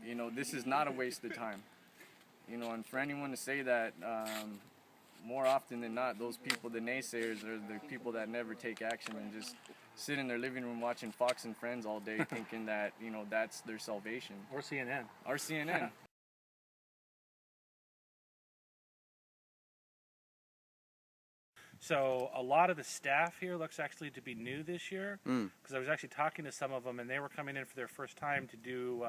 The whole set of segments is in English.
You know, this is not a waste of time. You know, and for anyone to say that, more often than not, those people, the naysayers, are the people that never take action and just sit in their living room watching Fox and Friends all day thinking that, you know, that's their salvation. Or CNN. Or CNN. So a lot of the staff here looks actually to be new this year, because I was actually talking to some of them, and they were coming in for their first time to do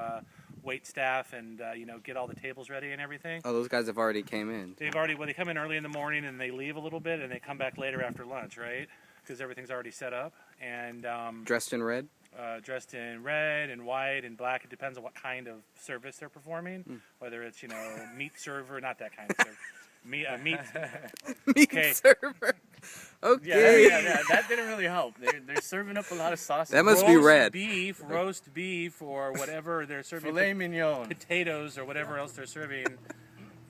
wait staff and you know, get all the tables ready and everything. Oh, those guys have already came in. They've already, well, they come in early in the morning and they leave a little bit, and they come back later after lunch, right? Because everything's already set up. And dressed in red. Dressed in red and white and black. It depends on what kind of service they're performing. Whether it's, you know, meat server, not that kind of service. Meat Meat server. Okay. Yeah, that didn't really help. They're serving up a lot of sauces. That must be red. Roast beef, or whatever they're serving. Filet mignon. Potatoes, or whatever else they're serving,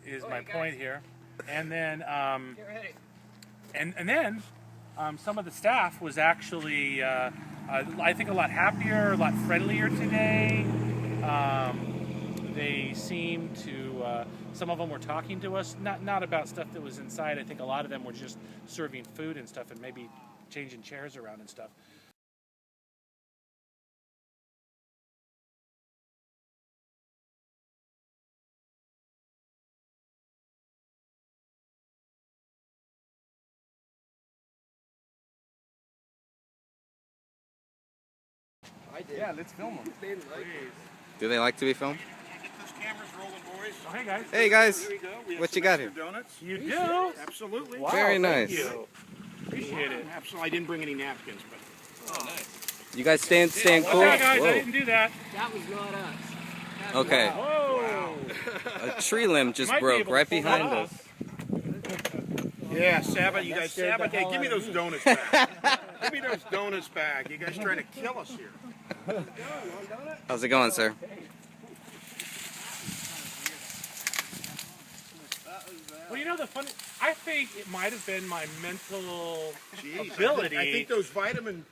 is my point here. And then, and then, some of the staff was actually, I think, a lot happier, a lot friendlier today. They seemed to, some of them were talking to us, not about stuff that was inside. I think a lot of them were just serving food and stuff, and maybe changing chairs around and stuff. Yeah, let's film them. Do they like to be filmed? Cameras rolling, boys. Oh, hey guys. Hey guys, Here we go. We have what some you got extra here? Donuts. You do? Absolutely. Wow, Very nice. Thank you. Appreciate it. Absolutely. I didn't bring any napkins, but. Oh, nice. You guys staying cool? Okay, guys, Whoa. I didn't do that. That was not us. Okay. Whoa. A tree limb just Might be broke able right to pull that behind off. us. Yeah, Sabbath, you guys, Sabbath, hey, give me those donuts back. Give me those donuts back. You guys trying to kill us here. How's it going, sir? Well, you know, the funny, I think it might have been my mental Jeez, ability. I think those vitamin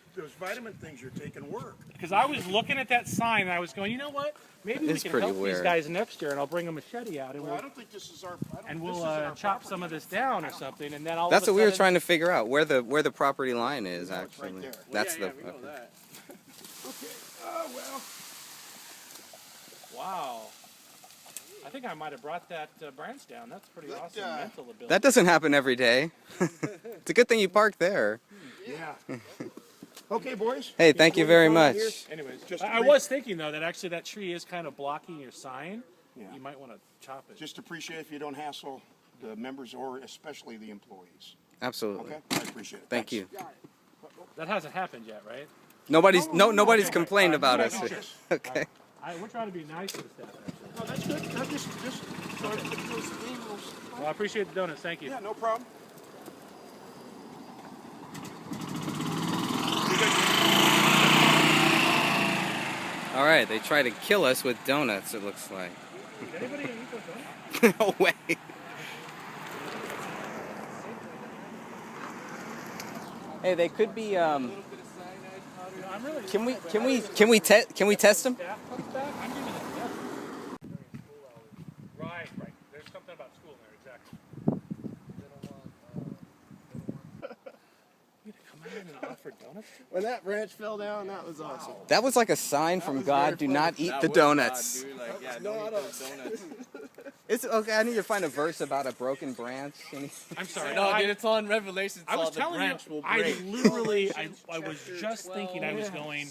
things you're taking work. Because I was looking at that sign and I was going, you know what? Maybe we It's can pretty help these weird. guys next year, and I'll bring a machete out, and Well, I we'll, don't think this is our. chop some of this down or something, and then all That's of a what we were sudden- trying to figure out, where the property line is, It's actually. right there. That's we know okay. that. Okay. Oh well. Wow. I think I might have brought that branch down. That's pretty That, awesome mental ability. That doesn't happen every day. It's a good thing you parked there. Yeah. Okay, boys. Hey, thank you very much. Anyways, Just I was thinking, though, that actually that tree is kind of blocking your sign. Yeah. You might want to chop it. Just appreciate if you don't hassle the members or especially the employees. Absolutely. Okay, I appreciate it. Thank Thanks. you. That hasn't happened yet, right? Nobody's complained about us. Okay. We're trying to be nice to the staff, actually. No, that's good. No, just start putting those angles. Well, I appreciate the donuts. Thank you. Yeah, no problem. All right, they try to kill us with donuts, it looks like. Did anybody eat those donuts? No way. Hey, they could be. Can we test them? Staff comes back, I'm giving it a yes. Right. There's something about school there, exactly. You gonna come in and offer donuts? When that branch fell down, that was awesome. That was like a sign from God: do not eat the donuts. Dude, like, yeah, don't eat those donuts. It's okay. I need to find a verse about a broken branch. I'm sorry. No, dude, it's all in Revelation. It's I was all the telling you, branch will I break. literally, I was just thinking, I was going,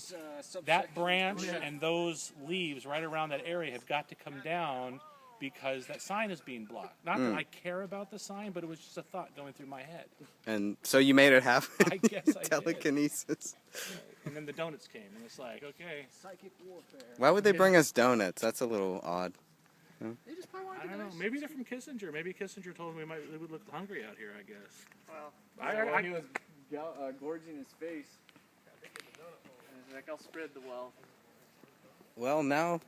that branch and those leaves right around that area have got to come down because that sign is being blocked. Not that I care about the sign, but it was just a thought going through my head. And so you made it happen. I guess I did. Telekinesis. And then the donuts came, and it's like, okay. Psychic warfare. Why would they bring us donuts? That's a little odd. They just probably wanted I to don't know. Maybe they're from Kissinger. Maybe Kissinger told them we would look hungry out here, I guess. When he was gorging his face, he's like, I'll spread the wealth. Well, now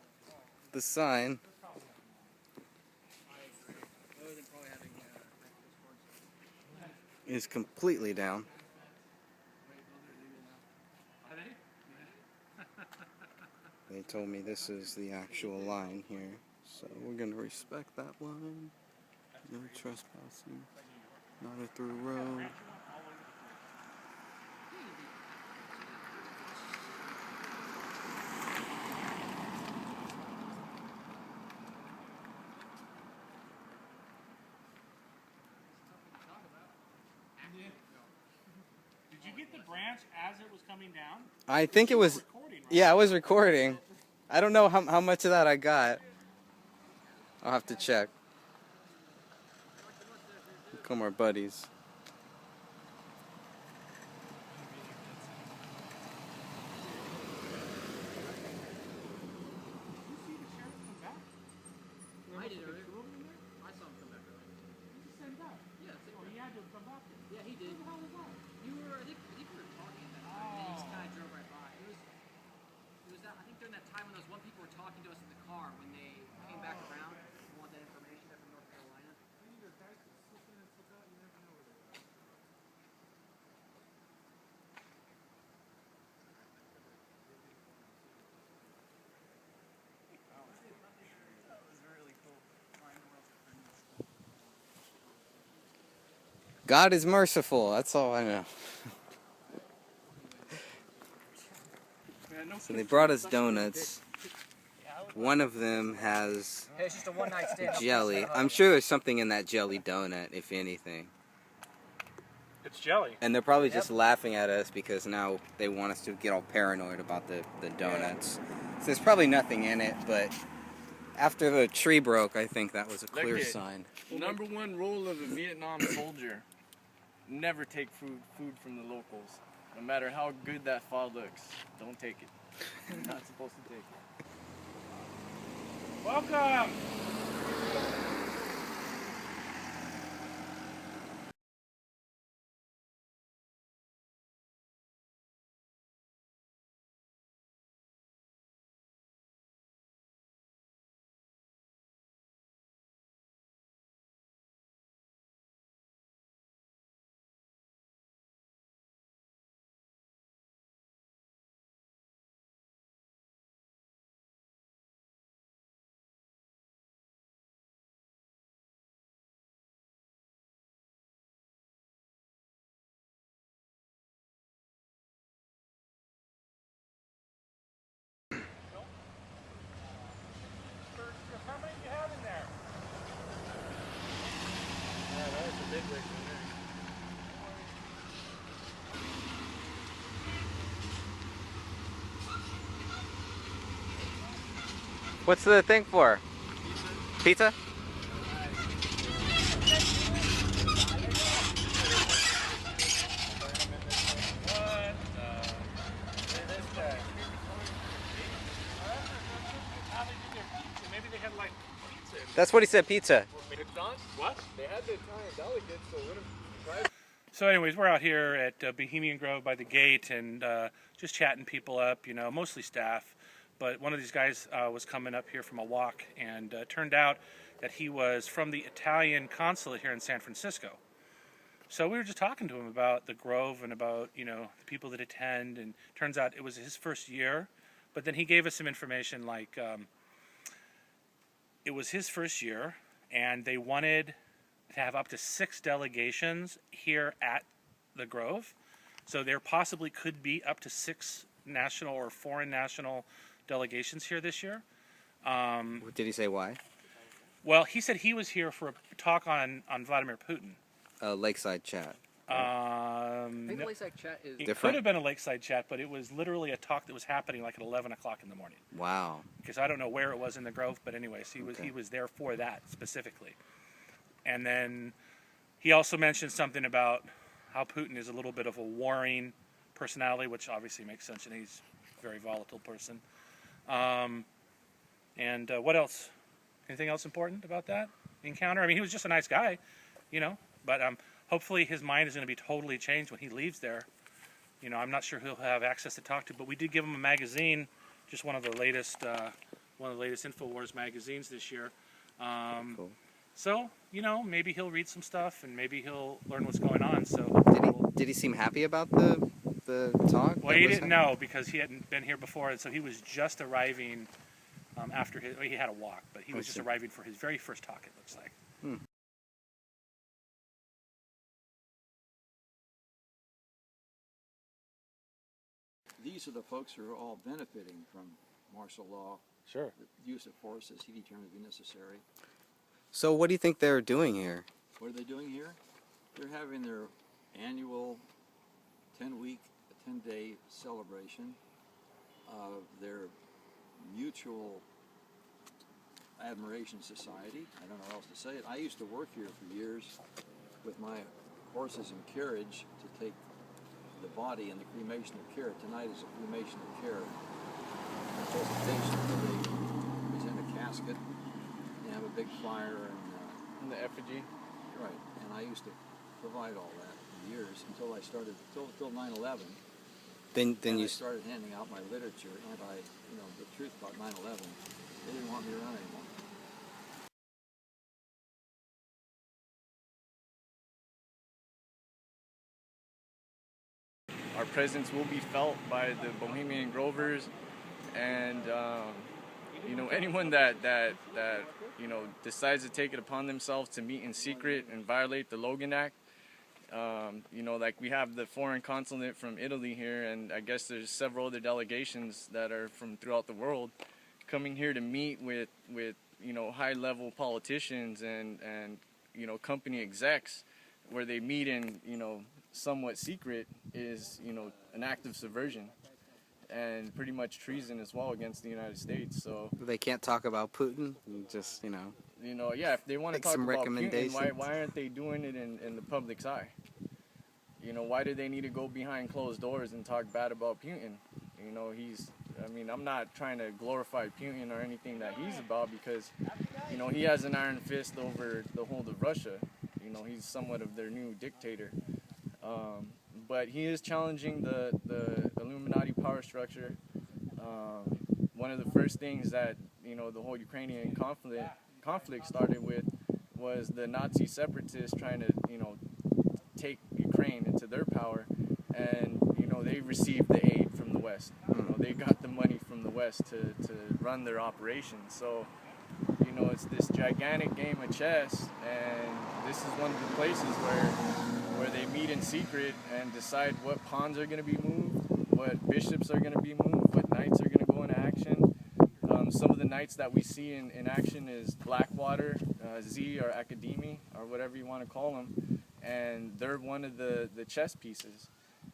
the sign is completely down. They told me this is the actual line here, so we're gonna respect that line. No trespassing, not a through road. Did you get the branch as it was coming down? I think it was, yeah, I was recording. I don't know how much of that I got. I'll have to check. Become our buddies. I did earlier. I saw him come back earlier. He just sent out. Yeah, he had to come back. Yeah, he did. Who the hell was that? You were, I think we were talking at that time. And he just kind of drove right by. It was that, I think during that time when those one people were talking to us in the car when they came back around and wanted that information from North Carolina. God is merciful, that's all I know. So they brought us donuts. One of them has Hey, it's just a one-night stand. jelly. I'm sure there's something in that jelly donut, if anything. It's jelly. And they're probably just laughing at us because now they want us to get all paranoid about the donuts. So there's probably nothing in it, but after the tree broke, I think that was a clear Look it. sign. Number one rule of a Vietnam soldier: never take food from the locals. No matter how good that pho looks, don't take it. You're not supposed to take it. Welcome. How many do you have in there? That's a big rig in there. What's the thing for? Pizza? Maybe they had like pizza. That's what he said, pizza. What? They had the Italian delegates, so wouldn't surprise. So anyways, we're out here at Bohemian Grove by the gate and just chatting people up, you know, mostly staff. But one of these guys was coming up here from a walk, and turned out that he was from the Italian consulate here in San Francisco. So we were just talking to him about the Grove and about, you know, the people that attend, and turns out it was his first year. But then he gave us some information like it was his first year, and they wanted to have up to 6 delegations here at the Grove. So there possibly could be up to 6 national or foreign national delegations here this year. Did he say why? Well, he said he was here for a talk on Vladimir Putin. Lakeside chat. I think the Lakeside chat is. It Different? could have been a lakeside chat, but it was literally a talk that was happening like at 11 o'clock in the morning. Wow. Because I don't know where it was in the Grove, but anyways, he was there for that specifically. And then he also mentioned something about how Putin is a little bit of a warring personality, which obviously makes sense, and he's a very volatile person. And what else? Anything else important about that encounter? I mean, he was just a nice guy, you know, but hopefully his mind is going to be totally changed when he leaves there. You know, I'm not sure he'll have access to talk to, but we did give him a magazine, just one of the latest InfoWars magazines this year. Cool. So, you know, maybe he'll read some stuff and maybe he'll learn what's going on. So Did he seem happy about the the talk? Well, that he was didn't know because he hadn't been here before, and so he was just arriving after his. Well, he had a walk, but he was just arriving for his very first talk. It looks like. These are the folks who are all benefiting from martial law. Sure. The use of force as he determined to be necessary. So what do you think they're doing here? What are they doing here? They're having their annual 10-day celebration of their mutual admiration society. I don't know how else to say it. I used to work here for years with my horses and carriage to take the body and the cremation of care. Tonight is a cremation of care presentation where they present a casket and have a big fire In the effigy. right. And I used to provide all that for years until I started till 9/11. Then And you I started handing out my literature, the truth about 9/11. They didn't want me around anymore. Our presence will be felt by the Bohemian Grovers, and anyone that decides to take it upon themselves to meet in secret and violate the Logan Act. Like we have the foreign consulate from Italy here, and I guess there's several other delegations that are from throughout the world coming here to meet with high-level politicians and company execs, where they meet in somewhat secret is an act of subversion and pretty much treason as well against the United States. So they can't talk about Putin. Just if they want to Make talk some about Putin, recommendations. why aren't they doing it in the public's eye? Why do they need to go behind closed doors and talk bad about Putin? I'm not trying to glorify Putin or anything that he's about, because he has an iron fist over the whole of Russia. He's somewhat of their new dictator. But he is challenging the Illuminati power structure. One of the first things that the whole Ukrainian conflict started with was the Nazi separatists trying to take Ukraine into their power, and they received the aid from the West. They got the money from the West to run their operations. So it's this gigantic game of chess, and this is one of the places where they meet in secret and decide what pawns are going to be moved, what bishops are going to be moved, what knights are going to go into action. Some of the knights that we see in action is Blackwater, Z, or Academy, or whatever you want to call them, and they're one of the chess pieces.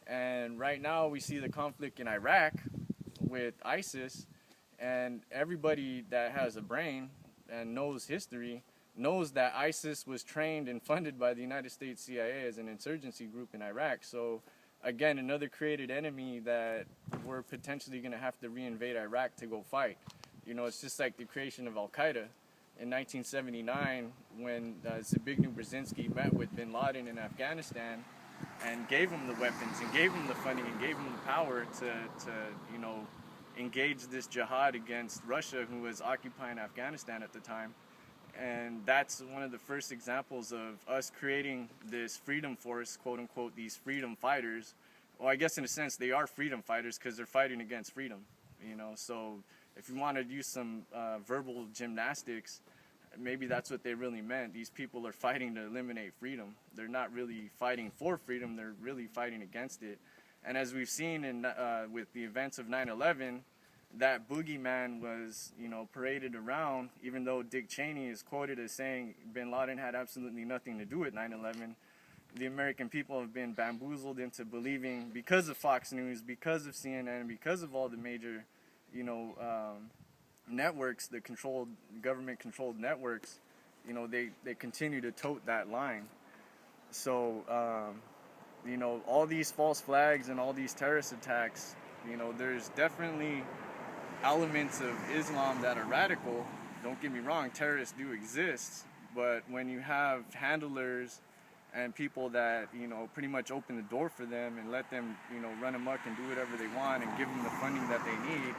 And right now we see the conflict in Iraq with ISIS, and everybody that has a brain and knows history knows that ISIS was trained and funded by the United States CIA as an insurgency group in Iraq. So again, another created enemy that we're potentially going to have to reinvade Iraq to go fight. It's just like the creation of Al-Qaeda in 1979, when Zbigniew Brzezinski met with bin Laden in Afghanistan and gave him the weapons and gave him the funding and gave him the power to engage this jihad against Russia, who was occupying Afghanistan at the time. And that's one of the first examples of us creating this freedom force, quote unquote, these freedom fighters. Well, I guess in a sense they are freedom fighters because they're fighting against freedom, So if you want to use some verbal gymnastics, maybe that's what they really meant. These people are fighting to eliminate freedom. They're not really fighting for freedom, they're really fighting against it. And as we've seen with the events of 9/11, that boogeyman was, paraded around, even though Dick Cheney is quoted as saying bin Laden had absolutely nothing to do with 9/11. The American people have been bamboozled into believing, because of Fox News, because of CNN, because of all the major, networks, the government-controlled networks, they continue to tote that line. So, all these false flags and all these terrorist attacks, there's definitely elements of Islam that are radical. Don't get me wrong, terrorists do exist, but when you have handlers and people that pretty much open the door for them and let them run amok and do whatever they want and give them the funding that they need,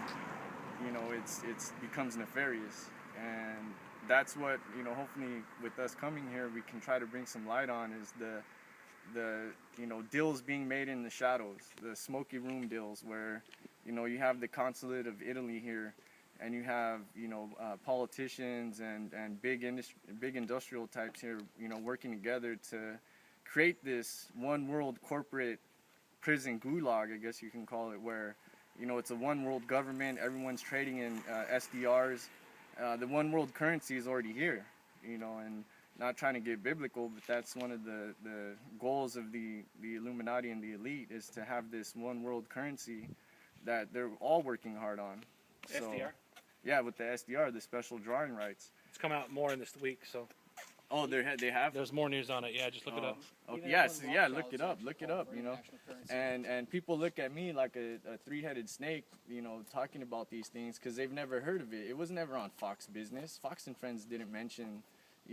it's becomes nefarious. And that's what hopefully with us coming here we can try to bring some light on, is deals being made in the shadows, the smoky room deals where, you have the consulate of Italy here, and you have, politicians and big industrial types here, working together to create this one world corporate prison gulag, I guess you can call it, where, it's a one world government, everyone's trading in SDRs. The one world currency is already here, and not trying to get biblical, but that's one of the goals of the Illuminati and the elite, is to have this one world currency that they're all working hard on. So, SDR? Yeah, with the SDR, the special drawing rights. It's come out more in this week, so Oh, they have? there's more news on it. Yeah, just look it up. Okay, yes, yeah, look it up, and people look at me like a three-headed snake, talking about these things because they've never heard of it. It was never on Fox Business. Fox and Friends didn't mention,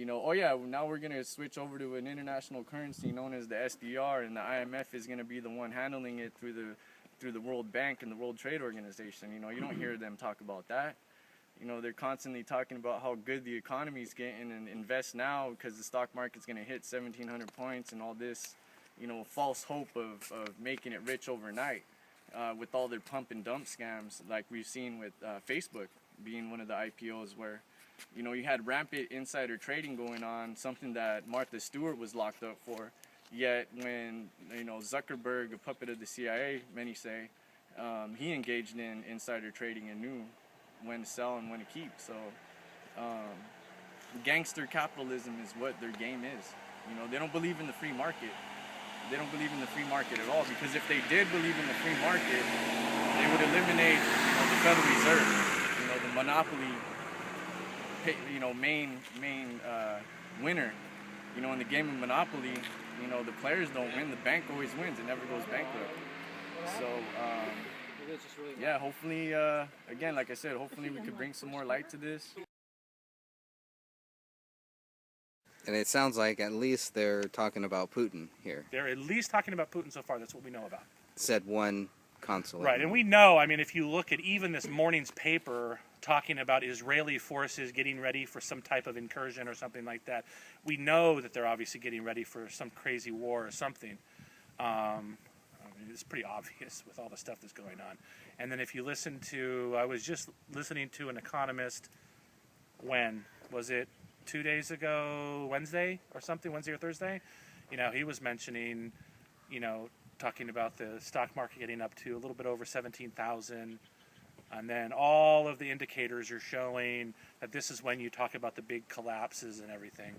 oh yeah, now we're gonna switch over to an international currency known as the SDR, and the IMF is gonna be the one handling it through the World Bank and the World Trade Organization. You don't hear them talk about that. They're constantly talking about how good the economy's getting and invest now because the stock market's going to hit 1,700 points and all this, false hope of making it rich overnight with all their pump and dump scams like we've seen with Facebook being one of the IPOs where, you had rampant insider trading going on, something that Martha Stewart was locked up for. Yet when, Zuckerberg, a puppet of the CIA, many say, he engaged in insider trading and knew when to sell and when to keep. So gangster capitalism is what their game is. They don't believe in the free market. They don't believe in the free market at all, because if they did believe in the free market, they would eliminate the Federal Reserve, the monopoly main winner. In the game of Monopoly, the players don't win, the bank always wins, it never goes bankrupt. So yeah, hopefully, again, like I said, hopefully we could bring some more light to this. And it sounds like at least they're talking about Putin here. They're at least talking about Putin so far. That's what we know about. Said one consulate. Right, and we know, if you look at even this morning's paper talking about Israeli forces getting ready for some type of incursion or something like that, we know that they're obviously getting ready for some crazy war or something. It's pretty obvious with all the stuff that's going on. And then if you listen to, I was just listening to an economist, when was it, 2 days ago, Wednesday or something, Wednesday or Thursday? He was mentioning, talking about the stock market getting up to a little bit over 17,000. And then all of the indicators are showing that this is when you talk about the big collapses and everything.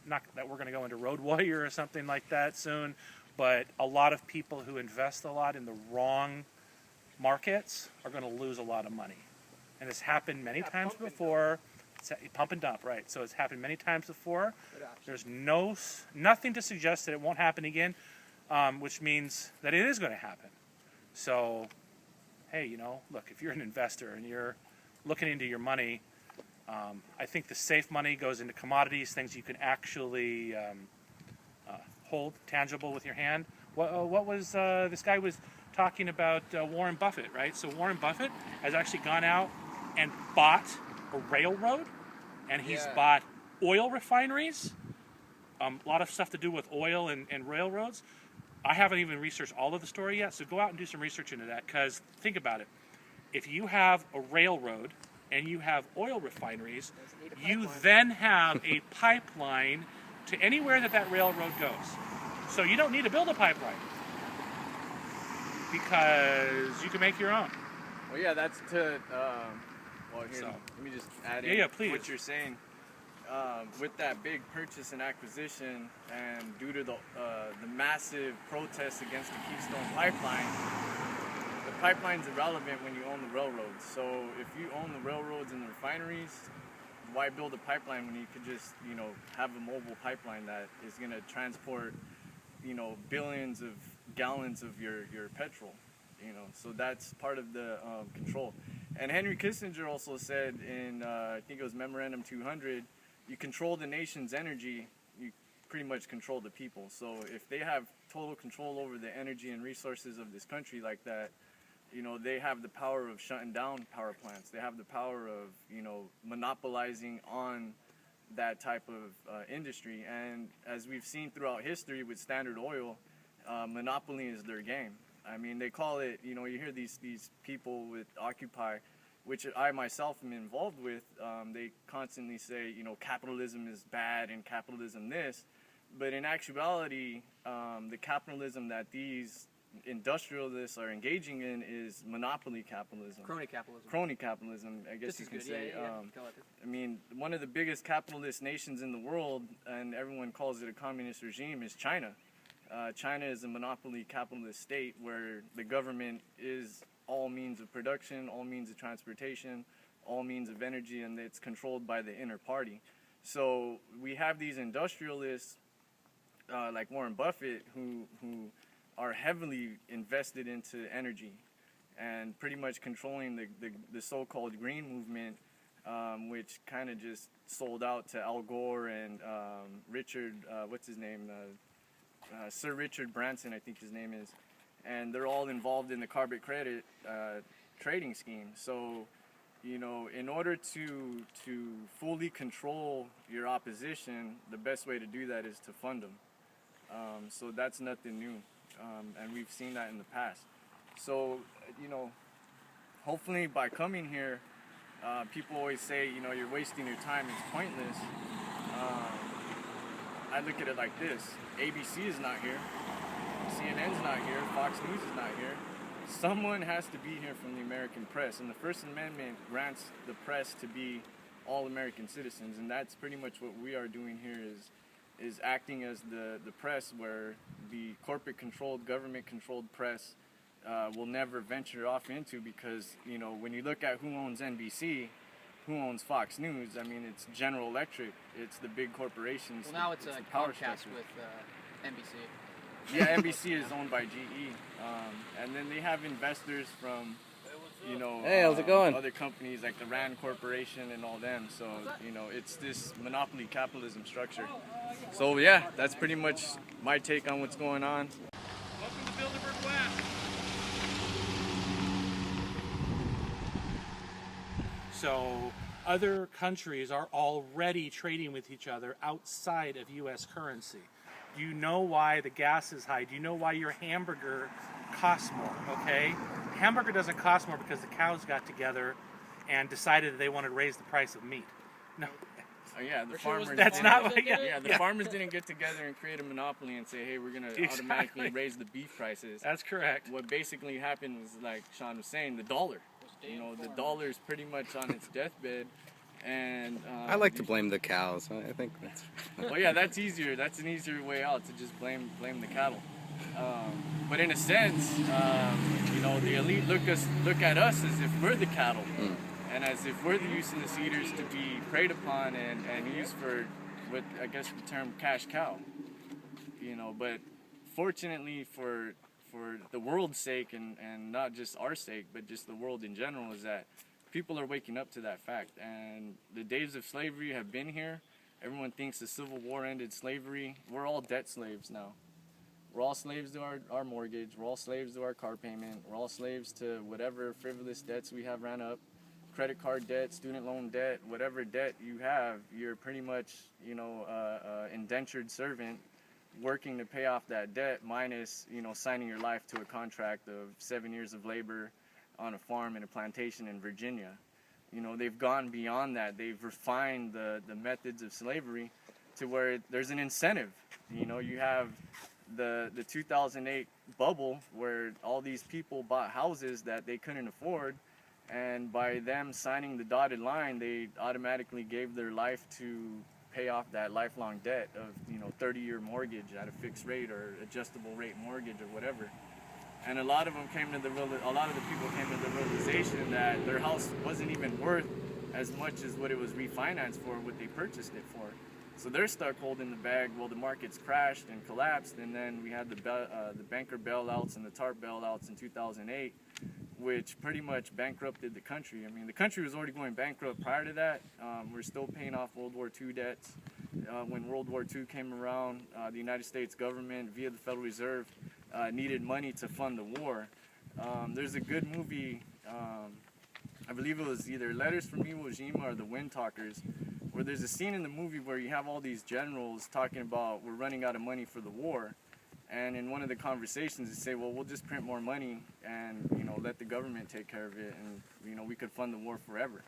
Not that we're going to go into road warrior or something like that soon, but a lot of people who invest a lot in the wrong markets are going to lose a lot of money. And it's happened many times before. Pump and dump, right. So it's happened many times before. There's nothing to suggest that it won't happen again, which means that it is going to happen. So, hey, look, if you're an investor and you're looking into your money, I think the safe money goes into commodities, things you can actually hold tangible with your hand. What was this guy was talking about Warren Buffett, right? So Warren Buffett has actually gone out and bought a railroad, and he's bought oil refineries, a lot of stuff to do with oil and railroads. I haven't even researched all of the story yet, so go out and do some research into that, because think about it. If you have a railroad and you have oil refineries, you then have a pipeline to anywhere that railroad goes. So you don't need to build a pipeline, because you can make your own. Well, yeah, that's to, let me just add in please. What you're saying. With that big purchase and acquisition, and due to the massive protests against the Keystone Pipeline, the pipeline's irrelevant when you own the railroads. So if you own the railroads and the refineries, why build a pipeline when you could just, have a mobile pipeline that is going to transport, billions of gallons of your petrol, So that's part of the control. And Henry Kissinger also said in, I think it was Memorandum 200, you control the nation's energy, you pretty much control the people. So if they have total control over the energy and resources of this country like that, they have the power of shutting down power plants. They have the power of, monopolizing on, that type of industry. And as we've seen throughout history with Standard Oil, monopoly is their game. I mean, they call it, you know, you hear these people with Occupy, which I myself am involved with, they constantly say, you know, capitalism is bad and capitalism this. But in actuality, the capitalism that these industrialists are engaging in is monopoly capitalism. Crony capitalism. Crony capitalism, I guess Just you as can good, say. yeah. Go with it. I mean, one of the biggest capitalist nations in the world, and everyone calls it a communist regime, is China. China is a monopoly capitalist state where the government is all means of production, all means of transportation, all means of energy, and it's controlled by the inner party. So we have these industrialists like Warren Buffett who are heavily invested into energy and pretty much controlling the so-called green movement, which kind of just sold out to Al Gore and Richard, what's his name? Sir Richard Branson, I think his name is. And they're all involved in the carbon credit trading scheme. So, you know, in order to fully control your opposition, the best way to do that is to fund them. So that's nothing new, and we've seen that in the past. So, you know, hopefully by coming here, people always say, you know, you're wasting your time, it's pointless. I look at it like this: ABC is not here, CNN's not here, Fox News is not here. Someone has to be here from the American press, and the First Amendment grants the press to be all American citizens, and that's pretty much what we are doing here is acting as the press, where the corporate-controlled, government-controlled press will never venture off into, because, you know, when you look at who owns NBC, who owns Fox News, I mean, it's General Electric, it's the big corporations. Well, now it's the a power Comcast structure. with NBC. Yeah, NBC is owned by GE, and then they have investors from, you know, Hey, how's it going? other companies like the Rand Corporation and all them. So, you know, it's this monopoly capitalism structure. So yeah, that's pretty much my take on what's going on. Welcome to Bilderberg West. So other countries are already trading with each other outside of U.S. currency. Do you know why the gas is high? Do you know why your hamburger costs more, okay? Hamburger doesn't cost more because the cows got together and decided that they wanted to raise the price of meat. No. Oh yeah, the farmers. That's didn't- not what, Yeah, the farmers didn't get together and create a monopoly and say, hey, we're gonna automatically raise the beef prices. That's correct. What basically happened was, like Sean was saying, the dollar. You know, the dollar is pretty much on its deathbed, and I like to blame the cows. I think that's. well, yeah, that's easier. That's an easier way out, to just blame the cattle. But in a sense, you know, the elite look at us as if we're the cattle, and as if we're the useless eaters to be preyed upon and used for, what I guess the term cash cow. You know, but fortunately for the world's sake, and not just our sake, but just the world in general, is that people are waking up to that fact. And the days of slavery have been here. Everyone thinks the Civil War ended slavery. We're all debt slaves now. We're all slaves to our mortgage. We're all slaves to our car payment. We're all slaves to whatever frivolous debts we have ran up. Credit card debt, student loan debt, whatever debt you have, you're pretty much, you know, indentured servant working to pay off that debt, minus, you know, signing your life to a contract of 7 years of labor on a farm in a plantation in Virginia. You know, they've gone beyond that. They've refined the methods of slavery to where there's an incentive. You know, you have the 2008 bubble where all these people bought houses that they couldn't afford, and by them signing the dotted line, they automatically gave their life to pay off that lifelong debt of, you know, 30-year mortgage at a fixed rate or adjustable rate mortgage or whatever. And a lot of them came to the people came to the realization that their house wasn't even worth as much as what it was refinanced for, what they purchased it for. So they're stuck holding the bag while the markets crashed and collapsed, and then we had the banker bailouts and the TARP bailouts in 2008, which pretty much bankrupted the country. I mean, the country was already going bankrupt prior to that. We're still paying off World War II debts. When World War II came around, the United States government, via the Federal Reserve, needed money to fund the war. There's a good movie, I believe it was either Letters from Iwo Jima or The Wind Talkers, where where there's a scene in the movie where you have all these generals talking about we're running out of money for the war, and in one of the conversations they say, well, we'll just print more money and, you know, let the government take care of it, and, you know, we could fund the war forever.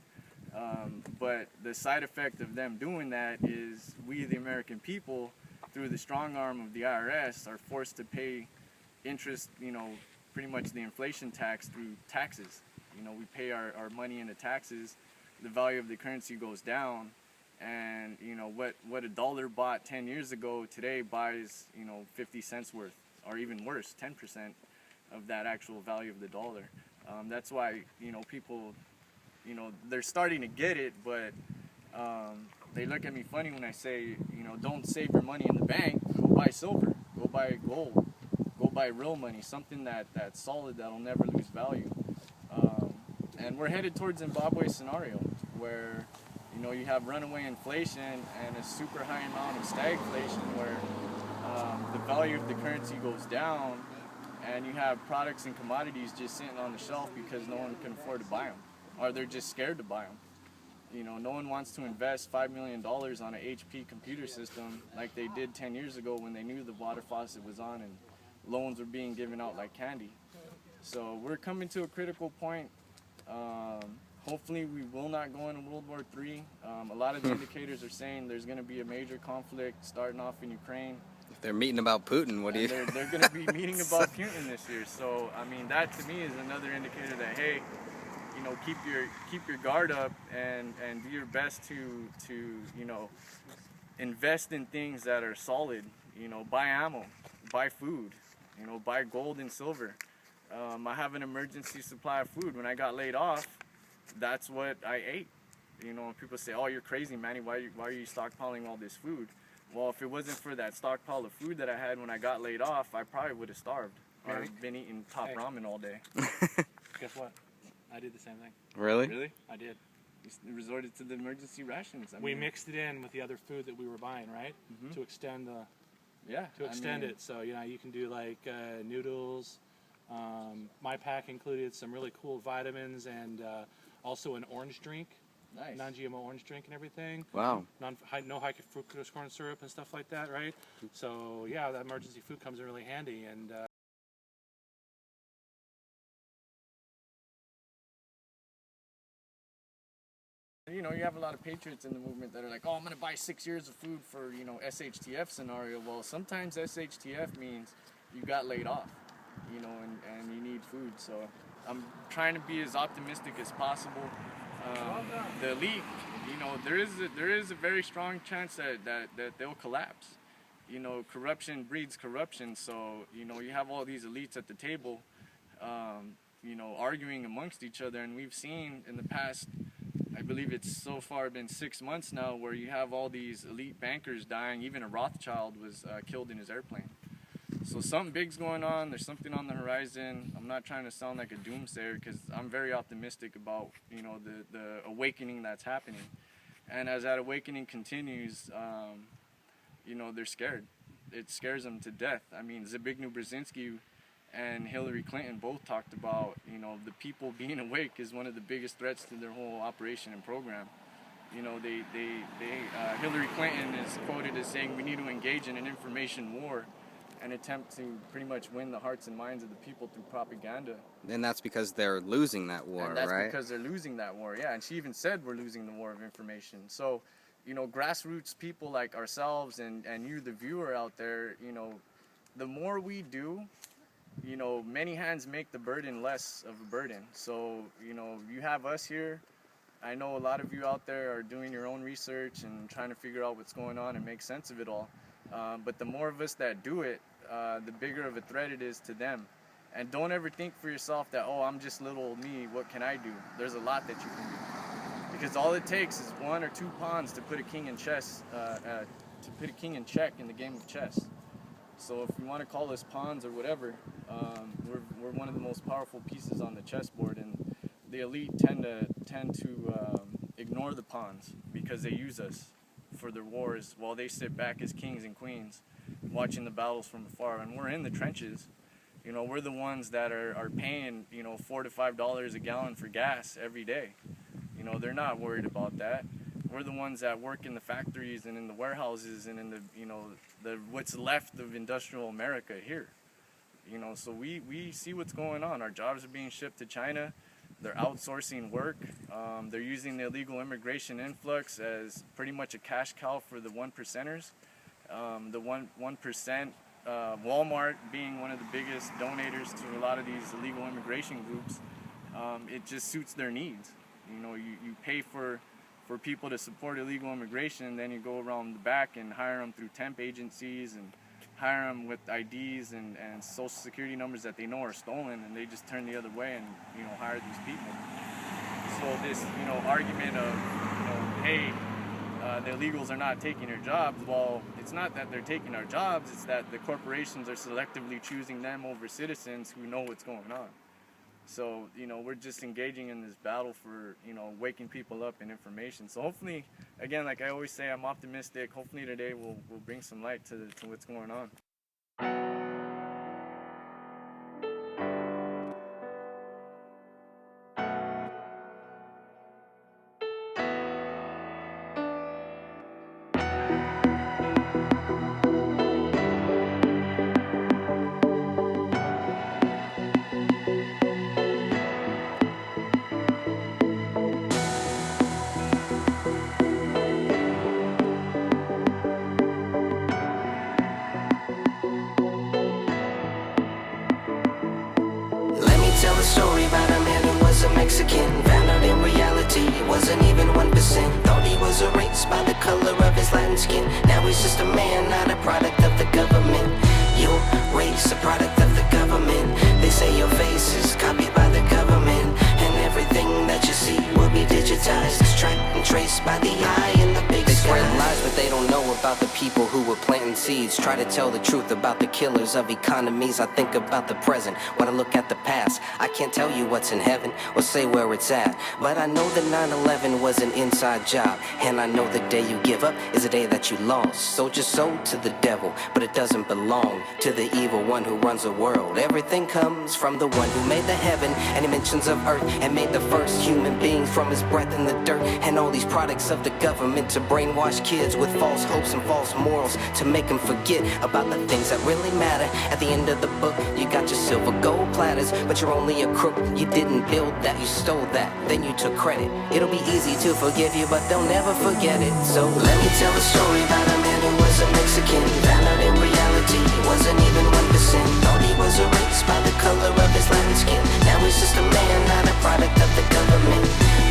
But the side effect of them doing that is we, the American people, through the strong arm of the IRS, are forced to pay interest, you know, pretty much the inflation tax through taxes. You know, we pay our money into taxes, the value of the currency goes down, and, you know, what a dollar bought 10 years ago today buys, you know, 50 cents worth, or even worse, 10% of that actual value of the dollar. That's why, you know, people, you know, they're starting to get it, but they look at me funny when I say, you know, don't save your money in the bank, go buy silver, go buy gold, go buy real money, something that's solid, that'll never lose value. And we're headed towards Zimbabwe scenario where, you know, you have runaway inflation and a super high amount of stagflation where the value of the currency goes down, and you have products and commodities just sitting on the shelf because no one can afford to buy them, or they're just scared to buy them. You know, no one wants to invest $5 million on an HP computer system like they did 10 years ago when they knew the water faucet was on and loans were being given out like candy. So we're coming to a critical point. Hopefully we will not go into World War III. A lot of the indicators are saying there's going to be a major conflict starting off in Ukraine. If they're meeting about Putin, what do you... They're going to be meeting about Putin this year. So, I mean, that to me is another indicator that, hey, you know, keep your guard up and do your best to you know, invest in things that are solid. You know, buy ammo, buy food, you know, buy gold and silver. I have an emergency supply of food. When I got laid off, that's what I ate. You know, and people say, oh, you're crazy, Manny, why are you stockpiling all this food? Well, if it wasn't for that stockpile of food that I had when I got laid off, I probably would have starved or been eating top ramen all day. Guess what? I did the same thing. Really? Really? I did. You resorted to the emergency rations. I We mean, mixed it in with the other food that we were buying, right? To extend the yeah, it. So, you know, you can do like noodles. My pack included some really cool vitamins and also an orange drink, Nice. non-GMO orange drink and everything. Wow. No high fructose corn syrup and stuff like that, right? So yeah, that emergency food comes in really handy. And you know, you have a lot of patriots in the movement that are like, oh, I'm going to buy 6 years of food for, you know, SHTF scenario. Well, sometimes SHTF means you got laid off, you know, and you need food. So I'm trying to be as optimistic as possible. The elite, you know, there is a very strong chance that they'll collapse. You know, corruption breeds corruption. So, you know, you have all these elites at the table, you know, arguing amongst each other. And we've seen in the past, I believe it's so far been 6 months now, where you have all these elite bankers dying. Even a Rothschild was killed in his airplane. So something big's going on. There's something on the horizon. I'm not trying to sound like a doomsayer because I'm very optimistic about, you know, the awakening that's happening. And as that awakening continues, you know, they're scared. It scares them to death. I mean, Zbigniew Brzezinski and Hillary Clinton both talked about, you know, the people being awake is one of the biggest threats to their whole operation and program. You know, Hillary Clinton is quoted as saying we need to engage in an information war and attempt to pretty much win the hearts and minds of the people through propaganda. And that's because they're losing that war, and that's right? because they're losing that war, yeah. And she even said we're losing the war of information. So, you know, grassroots people like ourselves and you, the viewer out there, you know, the more we do, you know, many hands make the burden less of a burden. So, you know, you have us here. I know a lot of you out there are doing your own research and trying to figure out what's going on and make sense of it all. But the more of us that do it, the bigger of a threat it is to them. And don't ever think for yourself that, oh, I'm just little old me, what can I do? There's a lot that you can do. Because all it takes is 1 or 2 pawns to put a king in chess, to put a king in check in the game of chess. So if you want to call us pawns or whatever, we're one of the most powerful pieces on the chessboard, and the elite tend to ignore the pawns because they use us for their wars while they sit back as kings and queens watching the battles from afar. And we're in the trenches. You know, we're the ones that are paying, you know, $4 to $5 a gallon for gas every day. You know, they're not worried about that. We're the ones that work in the factories and in the warehouses and in the, the what's left of industrial America here. So we see what's going on. Our jobs are being shipped to China. They're outsourcing work. They're using the illegal immigration influx as pretty much a cash cow for the 1%ers. The 1%, Walmart being one of the biggest donators to a lot of these illegal immigration groups. It just suits their needs. You pay for people to support illegal immigration, and then you go around the back and hire them through temp agencies and hire them with IDs and social security numbers that they know are stolen, and they just turn the other way and hire these people. So this argument of hey, the illegals are not taking our jobs. Well, it's not that they're taking our jobs, it's that the corporations are selectively choosing them over citizens who know what's going on. So, we're just engaging in this battle for, waking people up in information. So hopefully, again, like I always say, I'm optimistic. Hopefully today we'll bring some light to what's going on. Tell a story about a man who was a Mexican. Found out in reality he wasn't even 1%. Thought he was erased by the color of his Latin skin. Now he's just a man, not a product of the government. Your race, a product of the government. They say your face is copied by the government, and everything that you see will be digitized, tracked and traced by the eye in the big They sky. spread lies, but they don't know about the people who were planting seeds. Try to tell the truth about the killers of economies. I think about the present when I look at the past. I can't tell you what's in heaven or say where it's at, but I know that 9/11 was an inside job, and I know the day you give up is the day that you lost. Sold your soul to the devil, but it doesn't belong to the evil one who runs the world. Everything comes from the one who made the heaven and dimensions of earth, and made the first human beings from his breath in the dirt. And all these products of the government to brainwash kids with false hopes and false morals, to make them forget about the things that really matter. At the end of the book, you got your silver gold platters, but you're only a crook. You didn't build that, you stole that, then you took credit. It'll be easy to forgive you, but they'll never forget it. So let me tell a story about a man who was a Mexican. Found out in reality he wasn't even 1%. Thought he was erased by the color of his Latin skin. Now he's just a man, not a product of the government.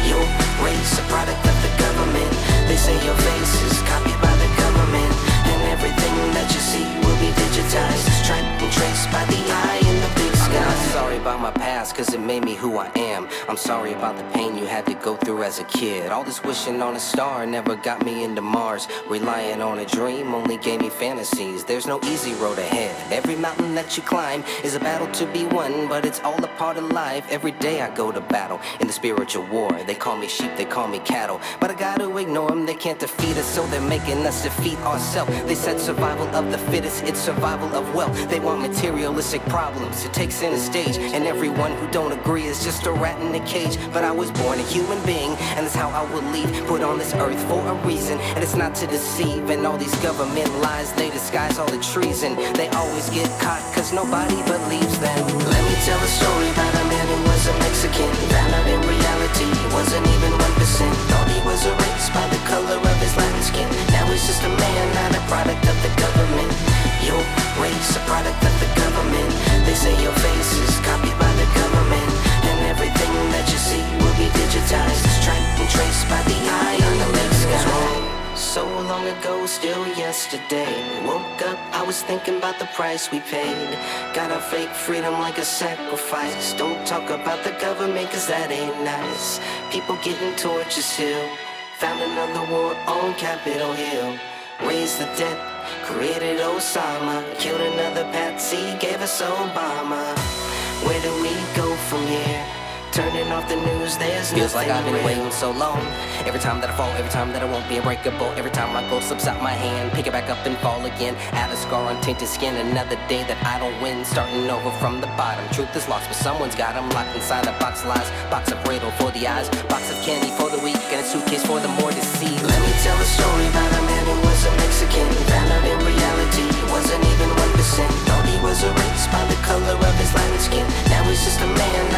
Your race, a product of the government. They say your face is copied by the government, and everything that you see will be digitized, tracked and traced by the eye in the big sky. I'm not sorry about my past, cause it made me who I am. I'm sorry about the pain you had to go through as a kid. All this wishing on a star never got me into Mars. Relying on a dream only gave me fantasies. There's no easy road ahead. Every mountain that you climb is a battle to be won, but it's all a part of life. Every day I go to battle in the spiritual war. They call me sheep, they call me cattle, but I gotta ignore them. They can't defeat us, so they're making us defeat ourselves. They said survival of the fittest, it's survival of wealth. They want materialistic problems, it takes center stage, and everyone who don't agree is just a rat in a cage. But I was born a human being, and that's how I will leave. Put on this earth for a reason, and it's not to deceive. And all these government lies, they disguise all the treason. They always get caught, cause nobody believes them. Let me tell a story about a man who was a Mexican. Found out in reality he wasn't even 1%. Thought he was erased by the color of his Latin skin. Now he's just a man, not a product of the government. Your race, a product of the government. They say your face is copied by the government, and everything that you see will be digitized, tracked and traced by the eye on the big sky. So long ago, still yesterday. Woke up, I was thinking about the price we paid. Got our fake freedom like a sacrifice. Don't talk about the government, cause that ain't nice. People getting tortured still. Found another war on Capitol Hill. Raised the debt, created Osama. Killed another patsy, gave us Obama. Where do we go from here? Turning off the news, there's Feels like I've been nothing real. waiting so long. Every time that I fall, every time that I won't be unbreakable. Every time my goal slips out my hand, pick it back up and fall again. Add a scar on tainted skin, another day that I don't win. Starting over from the bottom, truth is lost, but someone's got 'em locked inside a box of lies. Box of riddle for the eyes, box of candy for the weak, and a suitcase for the more to see. Let me tell a story about a man who was a Mexican. Found out in reality he wasn't even 1%. Thought he was a race by the color of his Latin skin. Now he's just a man